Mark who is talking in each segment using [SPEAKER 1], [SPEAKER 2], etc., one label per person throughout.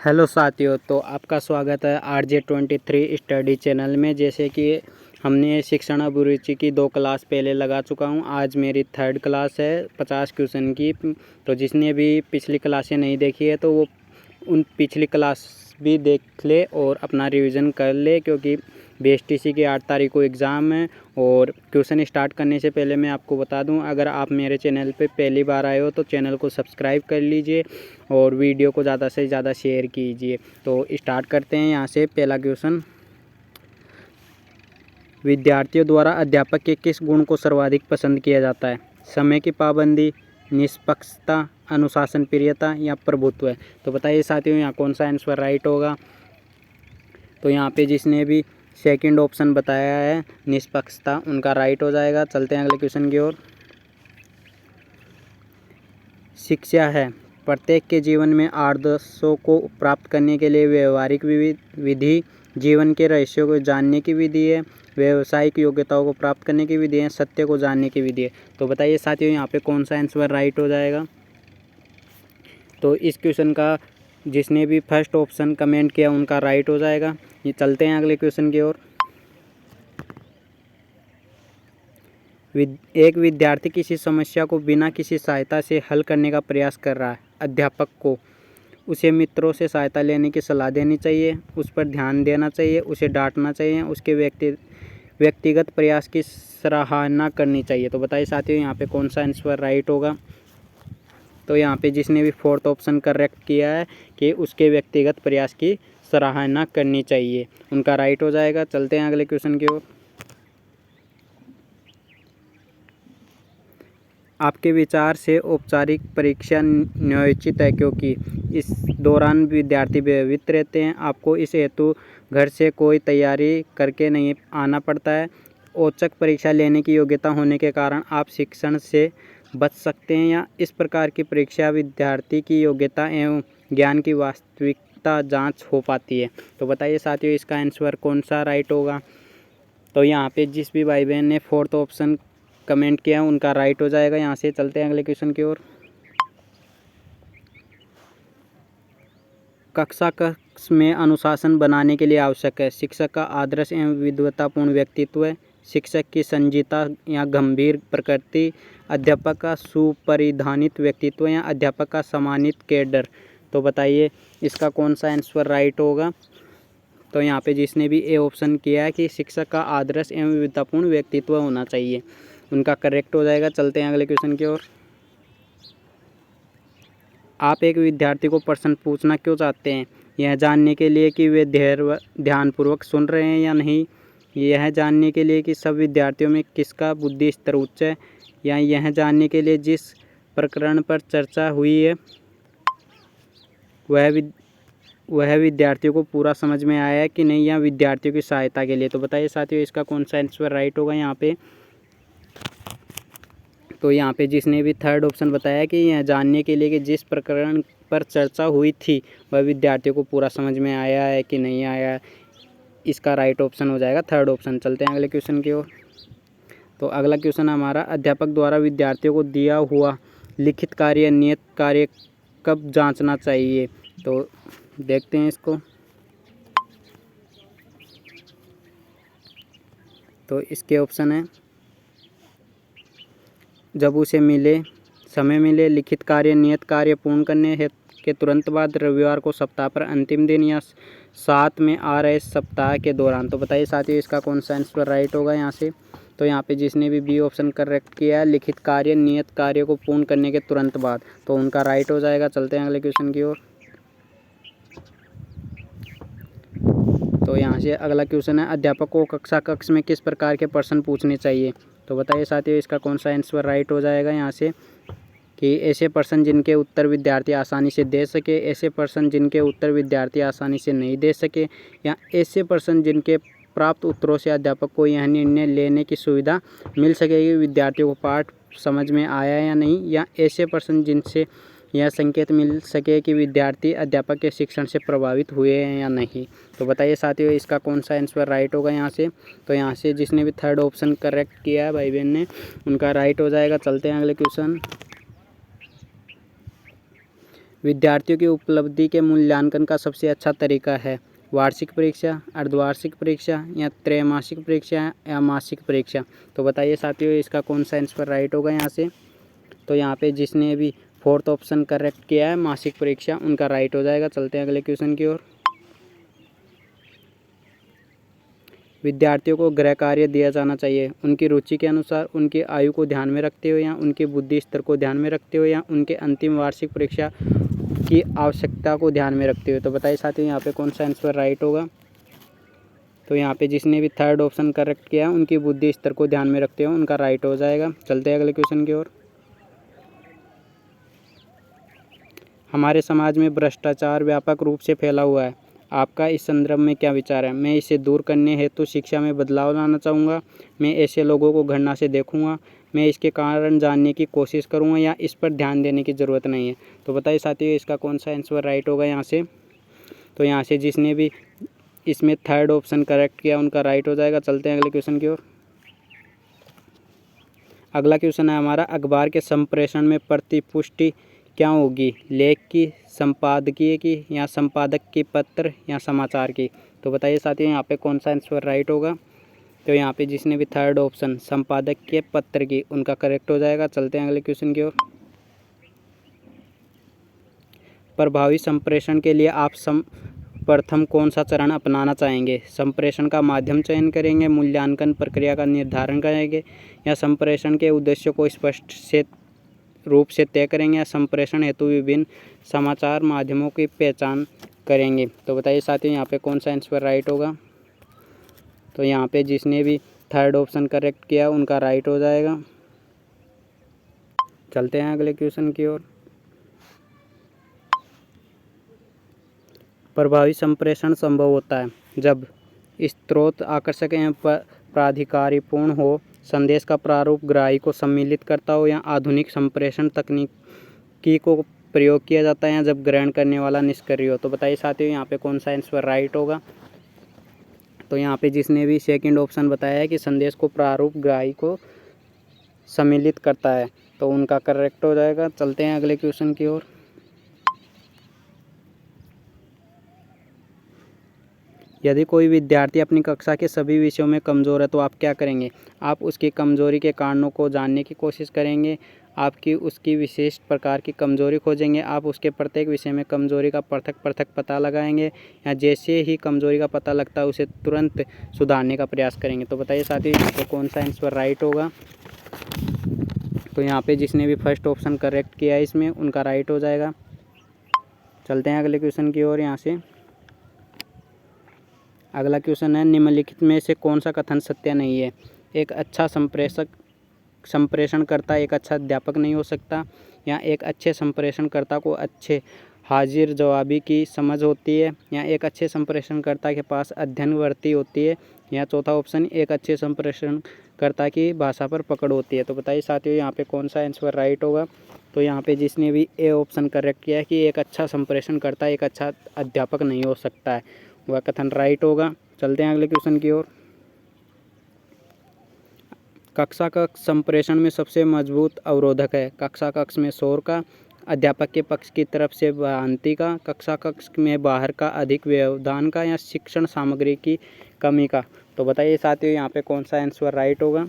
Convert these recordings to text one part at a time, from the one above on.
[SPEAKER 1] Hello साथियों, तो आपका स्वागत है RJ23 स्टडी चैनल में। जैसे कि हमने शिक्षण अभिरुचि की 2 क्लास पहले लगा चुका हूं। आज मेरी 3rd क्लास है 50 क्वेश्चन की। तो जिसने भी पिछली क्लासें नहीं देखी है तो वो उन पिछली क्लास भी देख ले और अपना रिवीजन कर ले, क्योंकि BSTC की 8 तारीख को एग्ज़ाम है। और क्वेश्चन स्टार्ट करने से पहले मैं आपको बता दूं, अगर आप मेरे चैनल पे पहली बार आए हो तो चैनल को सब्सक्राइब कर लीजिए और वीडियो को ज़्यादा से ज़्यादा शेयर कीजिए। तो स्टार्ट करते हैं। यहाँ से पहला क्वेश्चन, विद्यार्थियों द्वारा अध्यापक के किस गुण को सर्वाधिक पसंद किया जाता है? समय की पाबंदी, निष्पक्षता, अनुशासन प्रियता या प्रभुत्व है। तो बताइए साथियों, यहाँ कौन सा आंसर राइट होगा? तो यहाँ पे जिसने भी सेकंड ऑप्शन बताया है निष्पक्षता, उनका राइट हो जाएगा। चलते हैं अगले क्वेश्चन की ओर। शिक्षा है प्रत्येक के जीवन में आदर्शों को प्राप्त करने के लिए व्यवहारिक विधि, जीवन के रहस्यों को जानने की विधि है, व्यावसायिक योग्यताओं को प्राप्त करने की विधि है, सत्य को जानने की विधि है। तो बताइए साथियों, यहाँ पे कौन सा आंसर राइट हो जाएगा? तो इस क्वेश्चन का जिसने भी फर्स्ट ऑप्शन कमेंट किया उनका राइट हो जाएगा। ये चलते हैं अगले क्वेश्चन की ओर। एक विद्यार्थी किसी समस्या को बिना किसी सहायता से हल करने का प्रयास कर रहा है। अध्यापक को उसे मित्रों से सहायता लेने की सलाह देनी चाहिए, उस पर ध्यान देना चाहिए, उसे डांटना चाहिए, उसके व्यक्तिगत प्रयास की सराहना करनी चाहिए। तो बताइए साथियों, यहाँ पे कौन सा आंसर राइट होगा? तो यहाँ पे जिसने भी फोर्थ ऑप्शन करेक्ट किया है कि उसके व्यक्तिगत प्रयास की सराहना करनी चाहिए, उनका राइट हो जाएगा। चलते हैं अगले क्वेश्चन की ओर। आपके विचार से औपचारिक परीक्षा न्यायोचित है क्योंकि इस दौरान विद्यार्थी भयभीत रहते हैं। आपको इस हेतु घर से कोई तैयारी करके नहीं आना पड़ता है। औचक परीक्षा लेने की योग्यता होने के कारण आप शिक्षण से बच सकते हैं। या इस प्रकार की परीक्षा विद्यार्थी की योग्यता एवं ज्ञान की वास्तविकता जांच हो पाती है। तो बताइए साथियों, इसका आंसर कौन सा राइट होगा? तो यहाँ पे जिस भी भाई बहन ने फोर्थ ऑप्शन कमेंट किया उनका राइट हो जाएगा। यहाँ से चलते हैं अगले क्वेश्चन की ओर। कक्ष में अनुशासन बनाने के लिए आवश्यक है शिक्षक का आदर्श एवं विद्वतापूर्ण व्यक्तित्व, शिक्षक की संजीता या गंभीर प्रकृति, अध्यापक का सुपरिधानित व्यक्तित्व या अध्यापक का सम्मानित कैडर। तो बताइए इसका कौन सा आंसर राइट होगा? तो यहाँ पे जिसने भी ए ऑप्शन किया है कि शिक्षक का आदर्श एवं विद्वतापूर्ण व्यक्तित्व होना चाहिए, उनका करेक्ट हो जाएगा। चलते हैं अगले क्वेश्चन की ओर। आप एक विद्यार्थी को प्रश्न पूछना क्यों चाहते हैं? यह जानने के लिए कि वे ध्यानपूर्वक सुन रहे हैं या नहीं, यह जानने के लिए कि सब विद्यार्थियों में किसका बुद्धि स्तर उच्च है, या यह जानने के लिए जिस प्रकरण पर चर्चा हुई है वह विद्यार्थियों को पूरा समझ में आया है कि नहीं, या विद्यार्थियों की सहायता के लिए। तो बताइए साथियों, इसका कौन सा आंसर राइट होगा यहाँ पे? तो यहाँ पे जिसने भी थर्ड ऑप्शन बताया कि यह जानने के लिए कि जिस प्रकरण पर चर्चा हुई थी वह विद्यार्थियों को पूरा समझ में आया है कि नहीं आया, इसका राइट ऑप्शन हो जाएगा थर्ड ऑप्शन। चलते हैं अगले क्वेश्चन की ओर। तो अगला क्वेश्चन हमारा, अध्यापक द्वारा विद्यार्थियों को दिया हुआ लिखित कार्य नियत कार्य कब जांचना चाहिए? तो देखते हैं इसको। तो इसके ऑप्शन है, जब उसे समय मिले, लिखित कार्य नियत कार्य पूर्ण करने के तुरंत बाद, रविवार को सप्ताह पर अंतिम दिन, या साथ में आ रहे सप्ताह के दौरान। तो बताइए साथियों, इसका कौन सा आंसर राइट होगा यहाँ से? तो यहाँ पे जिसने भी बी ऑप्शन करेक्ट किया है, लिखित कार्य नियत कार्य को पूर्ण करने के तुरंत बाद, तो उनका राइट हो जाएगा। चलते हैं अगले क्वेश्चन की ओर। तो यहाँ से अगला क्वेश्चन है, अध्यापक को कक्ष में किस प्रकार के प्रश्न पूछने चाहिए? तो बताइए साथियों, इसका कौन सा आंसर राइट हो जाएगा यहाँ से? कि ऐसे प्रश्न जिनके उत्तर विद्यार्थी आसानी से दे सके, ऐसे प्रश्न जिनके उत्तर विद्यार्थी आसानी से नहीं दे सके, या ऐसे प्रश्न जिनके प्राप्त उत्तरों से अध्यापक को यह निर्णय लेने की सुविधा मिल सकेगी विद्यार्थियों को पाठ समझ में आया या नहीं, या ऐसे प्रश्न जिनसे यह संकेत मिल सके कि विद्यार्थी अध्यापक के शिक्षण से प्रभावित हुए हैं या नहीं। तो बताइए साथियों, इसका कौन सा आंसर राइट होगा यहाँ से? तो यहाँ से जिसने भी थर्ड ऑप्शन करेक्ट किया है भाई बहन ने, उनका राइट हो जाएगा। चलते हैं अगले क्वेश्चन। विद्यार्थियों की उपलब्धि के मूल्यांकन का सबसे अच्छा तरीका है वार्षिक परीक्षा, अर्धवार्षिक परीक्षा या त्रैमासिक परीक्षा या मासिक परीक्षा। तो बताइए साथियों इसका कौन सा आंसर राइट होगा यहाँ से। तो यहाँ पे जिसने भी फोर्थ ऑप्शन करेक्ट किया है मासिक परीक्षा उनका राइट हो जाएगा। चलते हैं अगले क्वेश्चन की ओर। विद्यार्थियों को गृह कार्य दिया जाना चाहिए उनकी रुचि के अनुसार, उनकी आयु को ध्यान में रखते हुए या उनके बुद्धि स्तर को ध्यान में रखते हुए या उनके अंतिम वार्षिक परीक्षा की आवश्यकता को ध्यान में रखते हुए। तो बताइए साथियों यहाँ पे कौन सा आंसर राइट होगा। तो यहाँ पे जिसने भी थर्ड ऑप्शन करेक्ट किया है उनकी बुद्धि स्तर को ध्यान में रखते हुए उनका राइट हो जाएगा। चलते हैं अगले क्वेश्चन की ओर। हमारे समाज में भ्रष्टाचार व्यापक रूप से फैला हुआ है, आपका इस संदर्भ में क्या विचार है। मैं इसे दूर करने हेतु शिक्षा में बदलाव लाना चाहूँगा, मैं ऐसे लोगों को घृणा से देखूँगा, मैं इसके कारण जानने की कोशिश करूँगा या इस पर ध्यान देने की ज़रूरत नहीं है। तो बताइए साथियों इसका कौन सा आंसर राइट होगा यहाँ से। तो यहाँ से जिसने भी इसमें थर्ड ऑप्शन करेक्ट किया उनका राइट हो जाएगा। चलते हैं अगले क्वेश्चन की ओर। अगला क्वेश्चन है हमारा, अखबार के संप्रेषण में प्रतिपुष्टि क्या होगी, लेख की, संपादकीय की या संपादक की पत्र या समाचार की। तो बताइए साथियों यहाँ पे कौन सा आंसर राइट होगा। तो यहाँ पे जिसने भी थर्ड ऑप्शन संपादक के पत्र की उनका करेक्ट हो जाएगा। चलते हैं अगले क्वेश्चन की ओर। प्रभावी संप्रेषण के लिए आप प्रथम कौन सा चरण अपनाना चाहेंगे, संप्रेषण का माध्यम चयन करेंगे, मूल्यांकन प्रक्रिया का निर्धारण करेंगे या संप्रेषण के उद्देश्यों को स्पष्ट से रूप से तय करेंगे या संप्रेषण हेतु विभिन्न समाचार माध्यमों की पहचान करेंगे। तो बताइए साथियों यहाँ पे कौन सा आंसर राइट होगा। तो यहाँ पे जिसने भी थर्ड ऑप्शन करेक्ट किया उनका राइट हो जाएगा। चलते हैं अगले क्वेश्चन की ओर। प्रभावी संप्रेषण संभव होता है जब स्रोत आकर्षक एवं प्राधिकारिपूर्ण हो, संदेश का प्रारूप ग्राही को सम्मिलित करता हो या आधुनिक संप्रेषण तकनीकी को प्रयोग किया जाता है या जब ग्रहण करने वाला निष्क्रिय हो। तो बताइए साथियों यहाँ पे कौन सा आंसर राइट होगा। तो यहाँ पे जिसने भी सेकंड ऑप्शन बताया है कि संदेश को प्रारूप ग्राही को सम्मिलित करता है तो उनका करेक्ट हो जाएगा। चलते हैं अगले क्वेश्चन की ओर। यदि कोई विद्यार्थी अपनी कक्षा के सभी विषयों में कमज़ोर है तो आप क्या करेंगे। आप उसकी कमज़ोरी के कारणों को जानने की कोशिश करेंगे, आपकी उसकी विशेष प्रकार की कमज़ोरी खोजेंगे, आप उसके प्रत्येक विषय में कमज़ोरी का पृथक पता लगाएंगे या जैसे ही कमज़ोरी का पता लगता है उसे तुरंत सुधारने का प्रयास करेंगे। तो बताइए साथियों यहाँ पे कौन सा आंसर राइट होगा। तो यहाँ पे जिसने भी फर्स्ट ऑप्शन करेक्ट किया है इसमें उनका राइट हो जाएगा। चलते हैं अगले क्वेश्चन की ओर। यहाँ से अगला क्वेश्चन है, निम्नलिखित में से कौन सा कथन सत्य नहीं है। एक अच्छा संप्रेषणकर्ता एक अच्छा अध्यापक नहीं हो सकता, या एक अच्छे संप्रेषणकर्ता को अच्छे हाजिर जवाबी की समझ होती है, या एक अच्छे संप्रेषणकर्ता के पास अध्ययनवृत्ति होती है, या चौथा ऑप्शन एक अच्छे संप्रेषणकर्ता की भाषा पर पकड़ होती है। तो बताइए साथियों यहाँ पे कौन सा आंसर राइट होगा। तो यहाँ पे जिसने भी ए ऑप्शन करेक्ट किया है कि एक अच्छा संप्रेषणकर्ता एक अच्छा अध्यापक नहीं हो सकता है, वह कथन राइट होगा। चलते हैं अगले क्वेश्चन की ओर। कक्षा कक्ष संप्रेषण में सबसे मजबूत अवरोधक है, कक्षा कक्ष में शोर का, अध्यापक के पक्ष की तरफ से भ्रांति का, कक्षा कक्ष में बाहर का अधिक व्यवधान का, या शिक्षण सामग्री की कमी का। तो बताइए साथियों यहाँ पे कौन सा आंसर राइट होगा।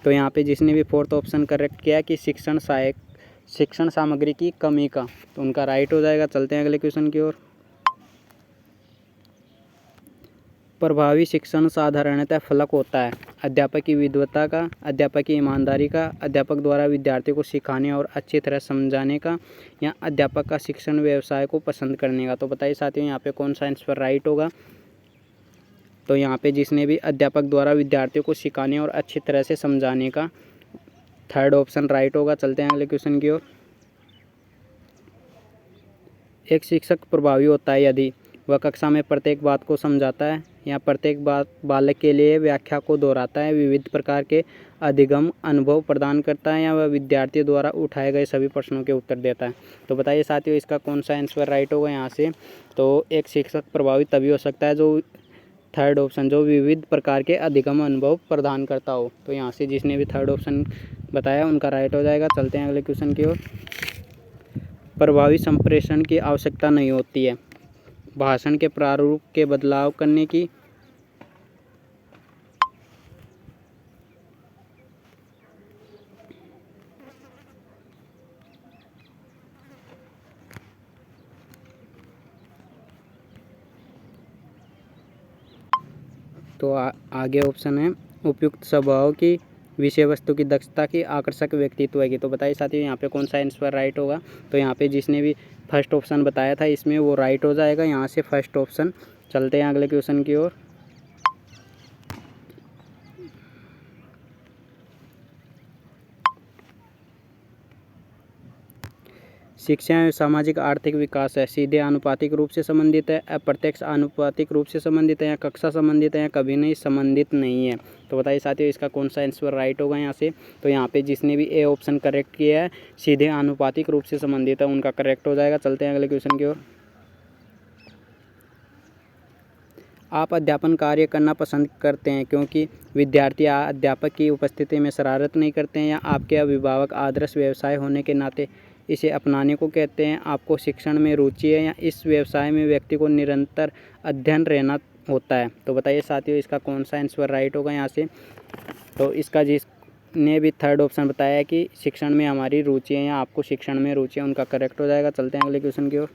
[SPEAKER 1] तो यहाँ पे जिसने भी फोर्थ ऑप्शन करेक्ट किया कि शिक्षण सामग्री की कमी का, तो उनका राइट हो जाएगा। चलते हैं अगले क्वेश्चन की ओर। प्रभावी शिक्षण साधारणतः फलक होता है अध्यापक की विद्वता का, अध्यापक की ईमानदारी का, अध्यापक द्वारा विद्यार्थियों को सिखाने और अच्छी तरह समझाने का, या अध्यापक का शिक्षण व्यवसाय को पसंद करने का। तो बताइए साथियों यहाँ पे कौन सा आंसर राइट होगा। तो यहाँ पे जिसने भी अध्यापक द्वारा विद्यार्थियों को सिखाने और अच्छी तरह से समझाने का, थर्ड ऑप्शन राइट होगा। चलते हैं अगले क्वेश्चन की ओर। एक शिक्षक प्रभावी होता है यदि वह कक्षा में प्रत्येक बात को समझाता है या प्रत्येक बालक के लिए व्याख्या को दोहराता है, विविध प्रकार के अधिगम अनुभव प्रदान करता है, या वह विद्यार्थी द्वारा उठाए गए सभी प्रश्नों के उत्तर देता है। तो बताइए साथियों इसका कौन सा आंसर राइट होगा यहाँ से। तो एक शिक्षक प्रभावी तभी हो सकता है जो थर्ड ऑप्शन जो विविध प्रकार के अधिगम अनुभव प्रदान करता हो। तो यहाँ से जिसने भी थर्ड ऑप्शन बताया उनका राइट हो जाएगा। चलते हैं अगले क्वेश्चन की ओर। प्रभावी संप्रेषण की आवश्यकता नहीं होती है। भाषण के प्रारूप के बदलाव करने की तो आगे ऑप्शन है उपयुक्त स्वभाव की, विषय वस्तु की दक्षता की, आकर्षक व्यक्तित्व की। तो बताइए साथियों यहाँ पे कौन सा आंसर राइट होगा। तो यहाँ पे जिसने भी फर्स्ट ऑप्शन बताया था इसमें वो राइट हो जाएगा। यहाँ से फर्स्ट ऑप्शन। चलते हैं अगले क्वेश्चन की ओर। शिक्षा एवं सामाजिक आर्थिक विकास है, सीधे आनुपातिक रूप से संबंधित है, अप्रत्यक्ष आनुपातिक रूप से संबंधित है, या कक्षा संबंधित है, या कभी नहीं संबंधित नहीं है। तो बताइए साथियों इसका कौन सा आंसर राइट होगा यहाँ से। तो यहाँ पे जिसने भी ए ऑप्शन करेक्ट किया है, सीधे आनुपातिक रूप से संबंधित है, उनका करेक्ट हो जाएगा। चलते हैं अगले क्वेश्चन की ओर। आप अध्यापन कार्य करना पसंद करते हैं क्योंकि विद्यार्थी अध्यापक की उपस्थिति में शरारत नहीं करते हैं, या आपके अभिभावक आदर्श व्यवसाय होने के नाते इसे अपनाने को कहते हैं, आपको शिक्षण में रुचि है, या इस व्यवसाय में व्यक्ति को निरंतर अध्ययन रहना होता है। तो बताइए साथियों इसका कौन सा आंसर राइट होगा यहाँ से। तो इसका जिसने भी थर्ड ऑप्शन बताया है कि शिक्षण में हमारी रुचि है, या आपको शिक्षण में रुचि है, उनका करेक्ट हो जाएगा। चलते हैं अगले क्वेश्चन की ओर।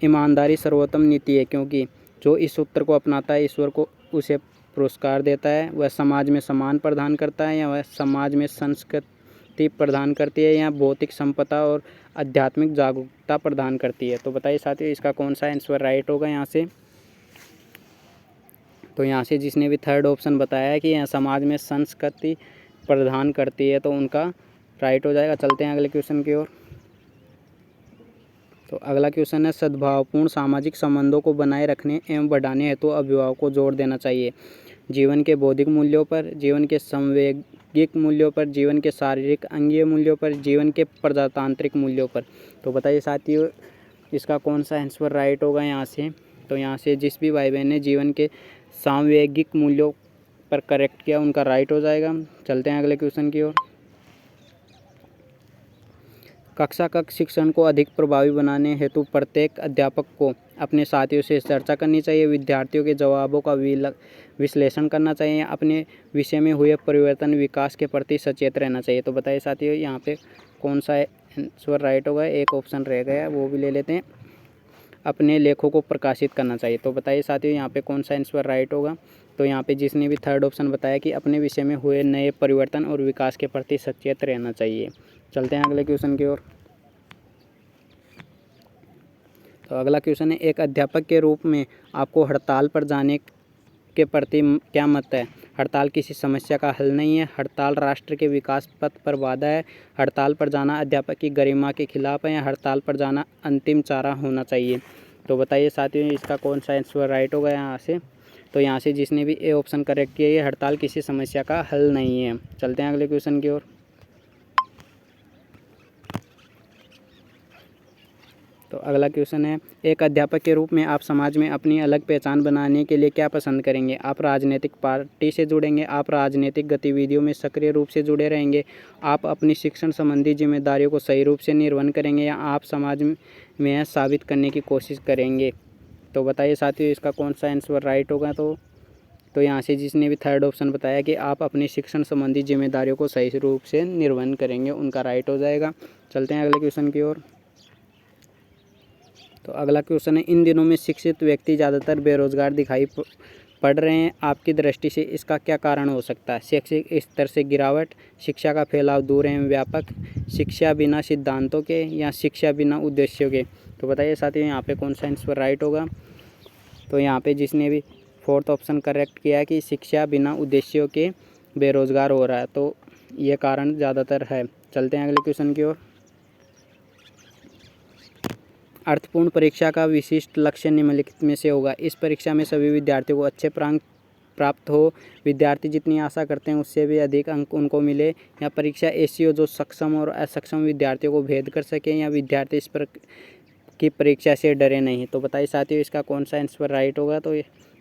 [SPEAKER 1] ईमानदारी सर्वोत्तम नीति है क्योंकि जो इस सूत्र को अपनाता है ईश्वर को उसे पुरस्कार देता है, वह समाज में सम्मान प्रदान करता है, या वह समाज में संस्कृति प्रदान करती है, या भौतिक संपदा और आध्यात्मिक जागरूकता प्रदान करती है। तो बताइए साथियों इसका कौन सा आंसर राइट होगा यहाँ से। तो यहाँ से जिसने भी थर्ड ऑप्शन बताया है कि यह समाज में संस्कृति प्रदान करती है, तो उनका राइट हो जाएगा। चलते हैं अगले क्वेश्चन की ओर। तो अगला क्वेश्चन है सद्भावपूर्ण सामाजिक संबंधों को बनाए रखने एवं बढ़ाने हेतु अभिभावक को जोर देना चाहिए जीवन के बौद्धिक मूल्यों पर, जीवन के संवैगिक मूल्यों पर, जीवन के शारीरिक अंगीय मूल्यों पर, जीवन के प्रजातांत्रिक मूल्यों पर। तो बताइए साथियों इसका कौन सा आंसर राइट होगा यहाँ से। तो यहाँ से जिस भी भाई बहन ने जीवन के सांवेगिक मूल्यों पर करेक्ट किया उनका राइट हो जाएगा। चलते हैं अगले क्वेश्चन की ओर। कक्षा शिक्षण को अधिक प्रभावी बनाने हेतु प्रत्येक अध्यापक को अपने साथियों से चर्चा करनी चाहिए, विद्यार्थियों के जवाबों का विश्लेषण करना चाहिए, अपने विषय में हुए परिवर्तन विकास के प्रति सचेत रहना चाहिए। तो बताइए साथियों यहाँ पे कौन सा आंसर राइट होगा। एक ऑप्शन रह गया वो भी ले लेते हैं, अपने लेखों को प्रकाशित करना चाहिए। तो बताइए साथियों यहाँ पे कौन सा आंसर राइट होगा। तो यहाँ पे जिसने भी थर्ड ऑप्शन बताया कि अपने विषय में हुए नए परिवर्तन और विकास के प्रति सचेत रहना चाहिए। चलते हैं अगले क्वेश्चन की ओर। तो अगला क्वेश्चन है एक अध्यापक के रूप में आपको हड़ताल पर जाने के प्रति क्या मत है। हड़ताल किसी समस्या का हल नहीं है, हड़ताल राष्ट्र के विकास पथ पर बाधा है, हड़ताल पर जाना अध्यापक की गरिमा के खिलाफ है, या हड़ताल पर जाना अंतिम चारा होना चाहिए। तो बताइए साथियों इसका कौन सा आंसर राइट होगा यहाँ से। तो यहाँ से जिसने भी ए ऑप्शन करेक्ट किया है हड़ताल किसी समस्या का हल नहीं है। चलते हैं अगले क्वेश्चन की ओर। तो अगला क्वेश्चन है एक अध्यापक के रूप में आप समाज में अपनी अलग पहचान बनाने के लिए क्या पसंद करेंगे। आप राजनीतिक पार्टी से जुड़ेंगे, आप राजनीतिक गतिविधियों में सक्रिय रूप से जुड़े रहेंगे, आप अपनी शिक्षण संबंधी जिम्मेदारियों को सही रूप से निर्वहन करेंगे, या आप समाज में साबित करने की कोशिश करेंगे। तो बताइए साथियों इसका कौन सा आंसर राइट होगा। तो यहाँ से जिसने भी थर्ड ऑप्शन बताया कि आप अपनी शिक्षण संबंधी जिम्मेदारियों को सही रूप से निर्वहन करेंगे, उनका राइट हो जाएगा। चलते हैं अगले क्वेश्चन की ओर। तो अगला क्वेश्चन है इन दिनों में शिक्षित व्यक्ति ज़्यादातर बेरोजगार दिखाई पड़ रहे हैं, आपकी दृष्टि से इसका क्या कारण हो सकता है। शैक्षिक स्तर से गिरावट, शिक्षा का फैलाव दूर एवं व्यापक, शिक्षा बिना सिद्धांतों के, या शिक्षा बिना उद्देश्यों के। तो बताइए साथियों यहाँ पे कौन सा आंसर राइट होगा। तो यहाँ पे जिसने भी फोर्थ ऑप्शन करेक्ट किया कि शिक्षा बिना उद्देश्यों के बेरोजगार हो रहा है, तो ये कारण ज़्यादातर है। चलते हैं अगले क्वेश्चन की ओर। अर्थपूर्ण परीक्षा का विशिष्ट लक्ष्य निम्नलिखित में से होगा। इस परीक्षा में सभी विद्यार्थियों को अच्छे अंक प्राप्त हो, विद्यार्थी जितनी आशा करते हैं उससे भी अधिक अंक उनको मिले, या परीक्षा ऐसी हो जो सक्षम और असक्षम विद्यार्थियों को भेद कर सकें, या विद्यार्थी इस पर की परीक्षा से डरे नहीं। तो बताइए साथियों इसका कौन सा आंसर राइट होगा। तो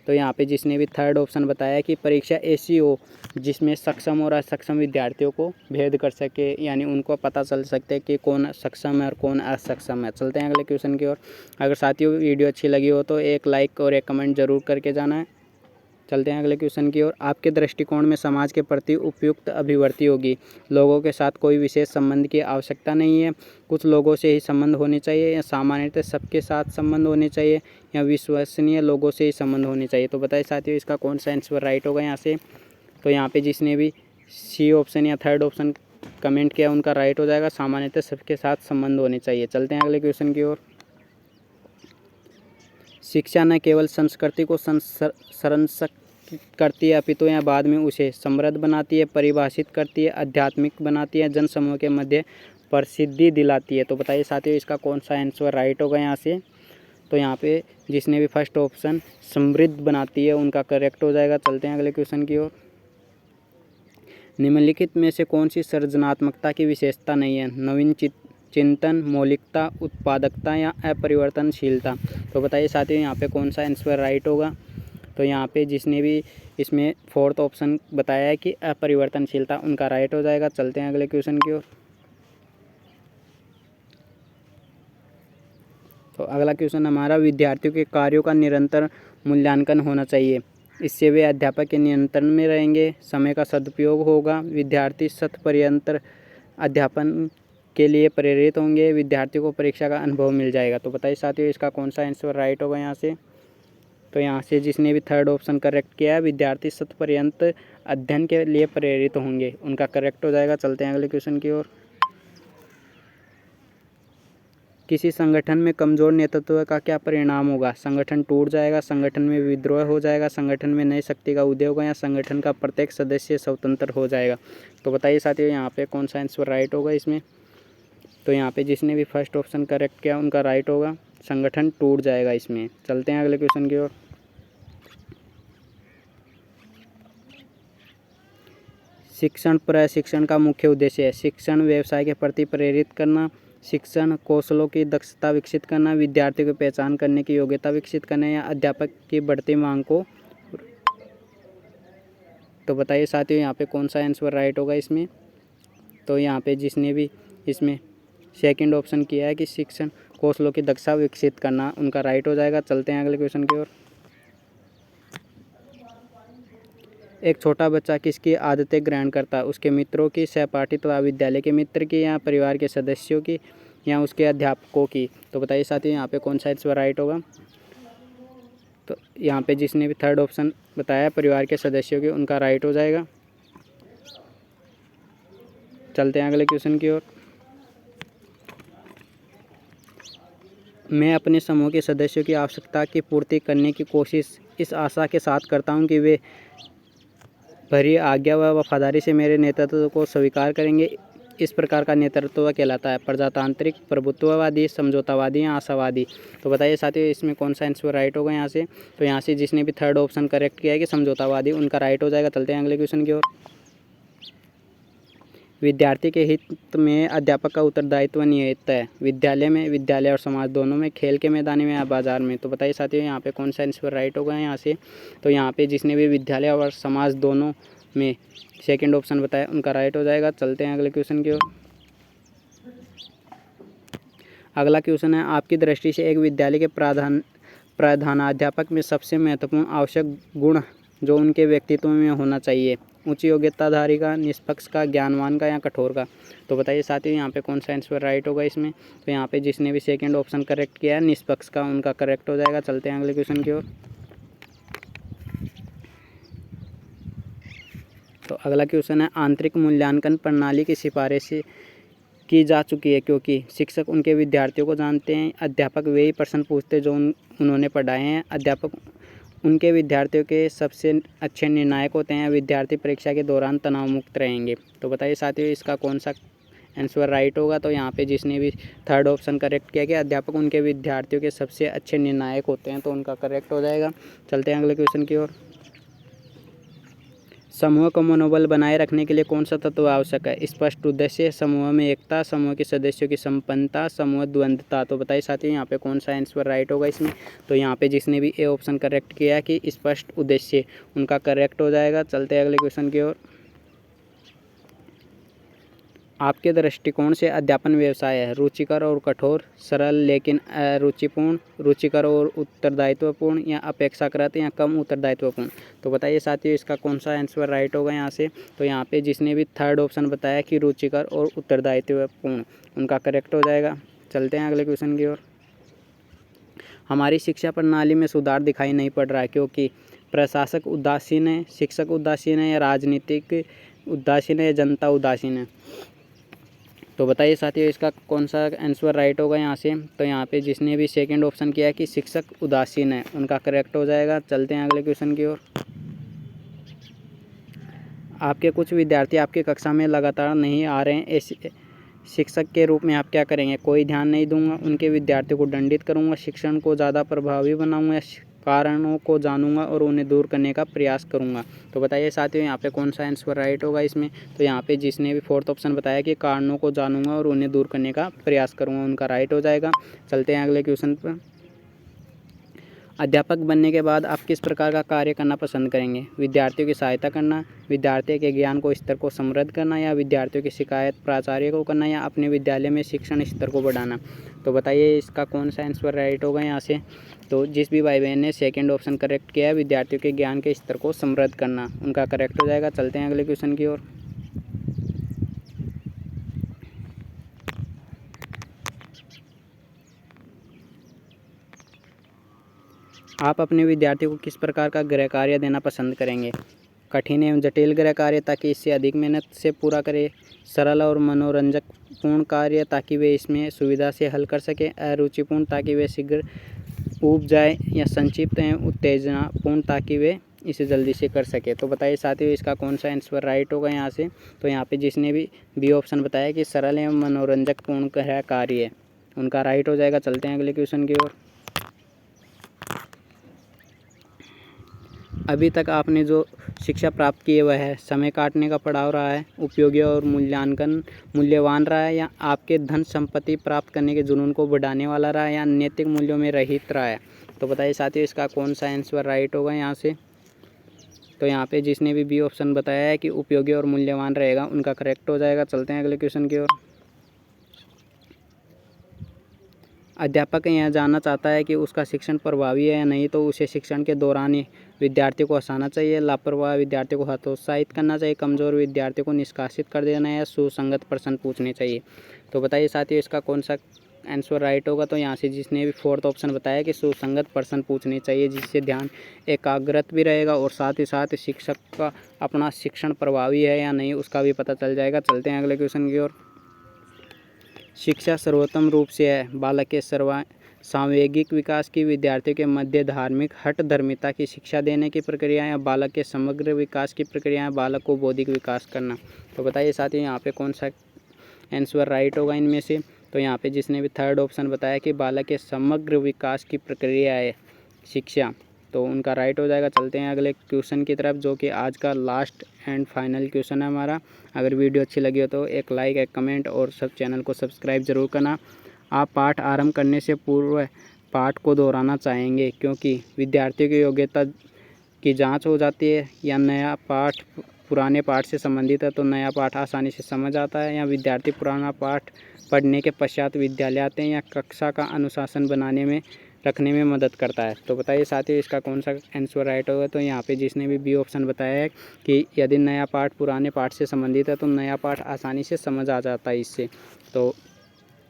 [SPEAKER 1] तो यहाँ पे जिसने भी थर्ड ऑप्शन बताया कि परीक्षा ऐसी हो जिसमें सक्षम और असक्षम विद्यार्थियों को भेद कर सके, यानी उनको पता चल सकते कि कौन सक्षम है और कौन असक्षम है। चलते हैं अगले क्वेश्चन की ओर। अगर साथियों वीडियो अच्छी लगी हो तो एक लाइक और एक कमेंट जरूर करके जाना है। चलते हैं अगले क्वेश्चन की ओर। आपके दृष्टिकोण में समाज के प्रति उपयुक्त अभिव्यक्ति होगी। लोगों के साथ कोई विशेष संबंध की आवश्यकता नहीं है, कुछ लोगों से ही संबंध होने चाहिए, या सामान्यतः सबके साथ संबंध होने चाहिए, या विश्वसनीय लोगों से ही संबंध होने चाहिए। तो बताइए साथियों इसका कौन सा आंसर राइट होगा यहाँ से। तो यहाँ पे जिसने भी सी ऑप्शन या थर्ड ऑप्शन कमेंट किया उनका राइट हो जाएगा, सामान्यतः सबके साथ संबंध होने चाहिए। चलते हैं अगले क्वेश्चन की ओर। शिक्षा न केवल संस्कृति को संरक्षित करती है अपितु या बाद में उसे समृद्ध बनाती है, परिभाषित करती है, आध्यात्मिक बनाती है, जन समूह के मध्य प्रसिद्धि दिलाती है। तो बताइए साथियों इसका कौन सा आंसर राइट होगा यहाँ से। तो यहाँ पे जिसने भी फर्स्ट ऑप्शन समृद्ध बनाती है उनका करेक्ट हो जाएगा। चलते हैं अगले क्वेश्चन की ओर। निम्नलिखित में से कौन सी सृजनात्मकता की विशेषता नहीं है। नवीन चिंतन, मौलिकता, उत्पादकता या अपरिवर्तनशीलता। तो बताइए साथियों यहाँ पे कौन सा आंसर राइट होगा। तो यहाँ पे जिसने भी इसमें फोर्थ ऑप्शन बताया है कि अपरिवर्तनशीलता, उनका राइट हो जाएगा। चलते हैं अगले क्वेश्चन की ओर। तो अगला क्वेश्चन हमारा, विद्यार्थियों के कार्यों का निरंतर मूल्यांकन होना चाहिए, इससे वे अध्यापक के नियंत्रण में रहेंगे, समय का सदुपयोग होगा, विद्यार्थी शत-पर्यंत अध्यापन के लिए प्रेरित होंगे, विद्यार्थियों को परीक्षा का अनुभव मिल जाएगा। तो बताइए साथियों इसका कौन सा आंसर राइट होगा यहाँ से। तो यहाँ से जिसने भी थर्ड ऑप्शन करेक्ट किया है, विद्यार्थी शत-पर्यंत अध्ययन के लिए प्रेरित होंगे, उनका करेक्ट हो जाएगा। चलते हैं अगले क्वेश्चन की ओर। किसी संगठन में कमजोर नेतृत्व का क्या परिणाम होगा। संगठन टूट जाएगा, संगठन में विद्रोह हो जाएगा, संगठन में नई शक्ति का उदय होगा, या संगठन का प्रत्येक सदस्य स्वतंत्र हो जाएगा। तो बताइए साथियों यहाँ पे कौन सा आंसर राइट होगा इसमें। तो यहाँ पे जिसने भी फर्स्ट ऑप्शन करेक्ट किया उनका राइट होगा, संगठन टूट जाएगा इसमें। चलते हैं अगले क्वेश्चन की ओर। शिक्षण प्रशिक्षण का मुख्य उद्देश्य है। शिक्षण व्यवसाय के प्रति प्रेरित करना, शिक्षण कौशलों की दक्षता विकसित करना, विद्यार्थियों की पहचान करने की योग्यता विकसित करना, या अध्यापक की बढ़ती मांग को। तो बताइए साथियों यहाँ पे कौन सा आंसर राइट होगा इसमें। तो यहाँ पे जिसने भी इसमें सेकंड ऑप्शन किया है कि शिक्षण कौशलों की दक्षता विकसित करना, उनका राइट हो जाएगा। चलते हैं अगले क्वेश्चन की ओर। एक छोटा बच्चा किसकी आदतें ग्रहण करता है। उसके मित्रों की, सहपाठी तथा विद्यालय के मित्र की, या परिवार के सदस्यों की, या उसके अध्यापकों की। तो बताइए साथियों यहाँ पे कौन सा आंसर राइट होगा। तो यहाँ पे जिसने भी थर्ड ऑप्शन बताया परिवार के सदस्यों की, उनका राइट हो जाएगा। चलते हैं अगले क्वेश्चन की ओर। मैं अपने समूह के सदस्यों की आवश्यकता की पूर्ति करने की कोशिश इस आशा के साथ करता हूँ कि वे भरी आज्ञा व वफादारी से मेरे नेतृत्व को स्वीकार करेंगे। इस प्रकार का नेतृत्व कहलाता है प्रजातांत्रिक, प्रभुत्ववादी, समझौतावादी, या आशावादी। तो बताइए साथियों इसमें कौन सा आंसर राइट होगा यहाँ से। तो यहाँ से जिसने भी थर्ड ऑप्शन करेक्ट किया है कि समझौतावादी, उनका राइट हो जाएगा। चलते हैं अगले क्वेश्चन की ओर। विद्यार्थी के हित में अध्यापक का उत्तरदायित्व निहित है। विद्यालय में, विद्यालय और समाज दोनों में, खेल के मैदान में या बाजार में। तो बताइए साथियों यहाँ पे कौन सा आंसर राइट होगा यहाँ से। तो यहाँ पे जिसने भी विद्यालय और समाज दोनों में सेकंड ऑप्शन बताया उनका राइट हो जाएगा। चलते हैं अगले क्वेश्चन की ओर। अगला क्वेश्चन है, आपकी दृष्टि से एक विद्यालय के प्रधानाध्यापक में सबसे महत्वपूर्ण आवश्यक गुण जो उनके व्यक्तित्व में होना चाहिए। उच्च योग्यताधारी का, निष्पक्ष का, ज्ञानवान का, या कठोर का। तो बताइए साथियों यहाँ पे कौन सा आंसर राइट होगा इसमें। तो यहाँ पे जिसने भी सेकंड ऑप्शन करेक्ट किया है निष्पक्ष का, उनका करेक्ट हो जाएगा। चलते हैं अगले क्वेश्चन की ओर। तो अगला क्वेश्चन है, आंतरिक मूल्यांकन प्रणाली की सिफारिश की जा चुकी है क्योंकि शिक्षक उनके विद्यार्थियों को जानते हैं, अध्यापक वे ही प्रश्न पूछते जो उन्होंने पढ़ाए हैं, अध्यापक उनके विद्यार्थियों के सबसे अच्छे निर्णायक होते हैं, विद्यार्थी परीक्षा के दौरान तनाव मुक्त रहेंगे। तो बताइए साथियों इसका कौन सा आंसर राइट होगा। तो यहाँ पे जिसने भी थर्ड ऑप्शन करेक्ट किया कि अध्यापक उनके विद्यार्थियों के सबसे अच्छे निर्णायक होते हैं, तो उनका करेक्ट हो जाएगा। चलते हैं अगले क्वेश्चन की ओर। समूह का मनोबल बनाए रखने के लिए कौन सा तत्व आवश्यक है? स्पष्ट उद्देश्य, समूह में एकता, समूह के सदस्यों की संपन्नता, समूह द्वंद्वता। तो बताइए साथियों यहाँ पे कौन सा आंसर राइट होगा इसमें? तो यहाँ पे जिसने भी ए ऑप्शन करेक्ट किया कि स्पष्ट उद्देश्य, उनका करेक्ट हो जाएगा। चलते हैं अगले क्वेश्चन की ओर। आपके दृष्टिकोण से अध्यापन व्यवसाय है रुचिकर और कठोर, सरल लेकिन अरुचिपूर्ण, रुचिकर और उत्तरदायित्वपूर्ण, या अपेक्षाकृत या कम उत्तरदायित्वपूर्ण। तो बताइए साथियों इसका कौन सा आंसर राइट होगा यहाँ से? तो यहाँ पे जिसने भी थर्ड ऑप्शन बताया कि रुचिकर और उत्तरदायित्वपूर्ण, उनका करेक्ट हो जाएगा। चलते हैं अगले क्वेश्चन की ओर। हमारी शिक्षा प्रणाली में सुधार दिखाई नहीं पड़ रहा है क्योंकि प्रशासक उदासीन है, शिक्षक उदासीन है, या राजनीतिक उदासीन है, या जनता उदासीन है। तो बताइए साथियों इसका कौन सा आंसर राइट होगा यहाँ से? तो यहाँ पे जिसने भी सेकंड ऑप्शन किया है कि शिक्षक उदासीन है, उनका करेक्ट हो जाएगा। चलते हैं अगले क्वेश्चन की ओर। आपके कुछ विद्यार्थी आपकी कक्षा में लगातार नहीं आ रहे हैं, ऐसे शिक्षक के रूप में आप क्या करेंगे? कोई ध्यान नहीं दूंगा, उनके विद्यार्थियों को दंडित करूंगा, शिक्षण को ज़्यादा प्रभावी बनाऊंगा, कारणों को जानूंगा और उन्हें दूर करने का प्रयास करूंगा। तो बताइए साथियों यहाँ पे कौन सा आंसर राइट होगा इसमें? तो यहाँ पे जिसने भी फोर्थ ऑप्शन बताया कि कारणों को जानूंगा और उन्हें दूर करने का प्रयास करूंगा, उनका राइट हो जाएगा। चलते हैं अगले क्वेश्चन पर। अध्यापक बनने के बाद आप किस प्रकार का कार्य करना पसंद करेंगे? विद्यार्थियों की सहायता करना, विद्यार्थियों के ज्ञान को स्तर को समृद्ध करना, या विद्यार्थियों की शिकायत प्राचार्य को करना, या अपने विद्यालय में शिक्षण स्तर को बढ़ाना। तो बताइए इसका कौन सा आंसर राइट होगा यहाँ से? तो जिस भी भाई बहन ने सेकंड ऑप्शन करेक्ट किया है, विद्यार्थियों के ज्ञान के स्तर को समृद्ध करना, उनका करेक्ट हो जाएगा। चलते हैं अगले क्वेश्चन की ओर। आप अपने विद्यार्थियों को किस प्रकार का गृह कार्य देना पसंद करेंगे? कठिन एवं जटिल गृह कार्य ताकि इससे अधिक मेहनत से पूरा करें, सरल और मनोरंजक पूर्ण कार्य ताकि वे इसमें सुविधा से हल कर सकें, अरुचिपूर्ण ताकि वे शीघ्र ऊब जाए, या संक्षिप्त एवं उत्तेजनापूर्ण ताकि वे इसे जल्दी से कर सके। तो बताइए साथियों इसका कौन सा आंसर राइट होगा यहाँ से? तो यहाँ पे जिसने भी बी ऑप्शन बताया कि सरल एवं मनोरंजक पूर्ण गृह कार्य, उनका राइट हो जाएगा। चलते हैं अगले क्वेश्चन की ओर। अभी तक आपने जो शिक्षा प्राप्त की है वह है समय काटने का पड़ाव रहा है, उपयोगी और मूल्यवान रहा है, या आपके धन संपत्ति प्राप्त करने के जुनून को बढ़ाने वाला रहा है, या नैतिक मूल्यों में रहित रहा है। तो बताइए साथियों इसका कौन सा आंसर राइट होगा यहाँ से? तो यहाँ पे जिसने भी बी ऑप्शन बताया है कि उपयोगी और मूल्यवान रहेगा, उनका करेक्ट हो जाएगा। चलते हैं अगले क्वेश्चन की ओर। अध्यापक यह जानना चाहता है कि उसका शिक्षण प्रभावी है या नहीं, तो उसे शिक्षण के दौरान ही विद्यार्थी को हंसाना चाहिए, लापरवाह विद्यार्थी को हतोत्साहित करना चाहिए, कमज़ोर विद्यार्थी को निष्कासित कर देना है, या सुसंगत प्रश्न पूछने चाहिए। तो बताइए साथियों इसका कौन सा आंसर राइट होगा? तो यहाँ से जिसने भी फोर्थ ऑप्शन बताया कि सुसंगत प्रश्न पूछने चाहिए, जिससे ध्यान एकाग्रत भी रहेगा और साथ ही साथ शिक्षक का अपना शिक्षण प्रभावी है या नहीं उसका भी पता चल जाएगा। चलते हैं अगले क्वेश्चन की ओर। शिक्षा सर्वोत्तम रूप से है बालक के सांवेगिक विकास की, विद्यार्थियों के मध्य धार्मिक हठ धर्मिता की शिक्षा देने की प्रक्रिया, या बालक के समग्र विकास की प्रक्रिया, बालक को बौद्धिक विकास करना। तो बताइए साथियों यहाँ पे कौन सा आंसर राइट होगा इनमें से? तो यहाँ पे जिसने भी थर्ड ऑप्शन बताया कि बालक के समग्र विकास की प्रक्रिया है शिक्षा, तो उनका राइट हो जाएगा। चलते हैं अगले क्वेश्चन की तरफ, जो कि आज का लास्ट एंड फाइनल क्वेश्चन है हमारा। अगर वीडियो अच्छी लगी हो तो एक लाइक, एक कमेंट और सब चैनल को सब्सक्राइब जरूर करना। आप पाठ आरंभ करने से पूर्व पाठ को दोहराना चाहेंगे क्योंकि विद्यार्थियों की योग्यता की जांच हो जाती है, या नया पाठ पुराने पाठ से संबंधित है तो नया पाठ आसानी से समझ आता है, या विद्यार्थी पुराना पाठ पढ़ने के पश्चात विद्यालय आते हैं, या कक्षा का अनुशासन रखने में मदद करता है। तो बताइए साथियों इसका कौन सा आंसर राइट होगा? तो यहाँ पे जिसने भी बी ऑप्शन बताया है कि यदि नया पाठ पुराने पाठ से संबंधित है तो नया पाठ आसानी से समझ आ जाता है इससे। तो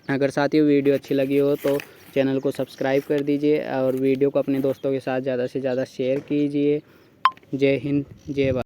[SPEAKER 1] अगर साथियों वीडियो अच्छी लगी हो तो चैनल को सब्सक्राइब कर दीजिए और वीडियो को अपने दोस्तों के साथ ज़्यादा से ज़्यादा शेयर कीजिए। जय हिंद, जय भारत।